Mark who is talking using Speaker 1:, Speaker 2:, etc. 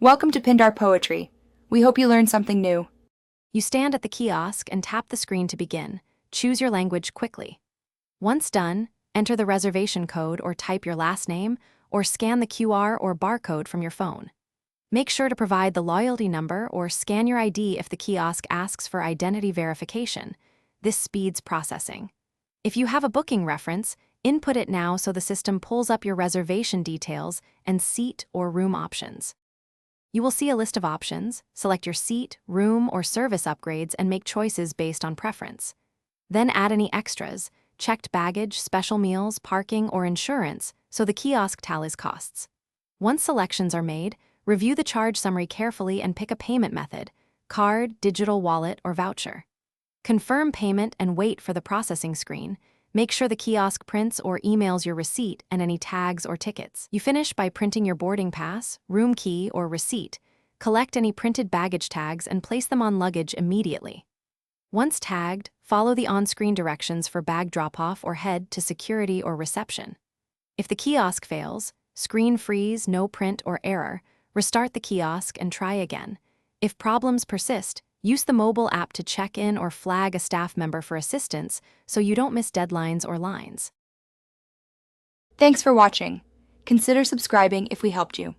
Speaker 1: Welcome to Pindar Poetry. We hope you learned something new.
Speaker 2: You stand at the kiosk and tap the screen to begin. Choose your language quickly. Once done, enter the reservation code or type your last name, or scan the QR or barcode from your phone. Make sure to provide the loyalty number or scan your ID if the kiosk asks for identity verification. This speeds processing. If you have a booking reference, input it now so the system pulls up your reservation details and seat or room options. You will see a list of options. Select your seat, room, or service upgrades and make choices based on preference. Then add any extras, checked baggage, special meals, parking, or insurance, so the kiosk tallies costs. Once selections are made, review the charge summary carefully and pick a payment method: card, digital wallet, or voucher. Confirm payment and wait for the processing screen. Make sure the kiosk prints or emails your receipt and any tags or tickets. You finish by printing your boarding pass, room key, or receipt. Collect any printed baggage tags and place them on luggage immediately. Once tagged, follow the on-screen directions for bag drop-off or head to security or reception. If the kiosk fails, screen freeze, no print, or error, restart the kiosk and try again. If problems persist, use the mobile app to check in or flag a staff member for assistance so you don't miss deadlines or lines.
Speaker 1: Thanks for watching. Consider subscribing if we helped you.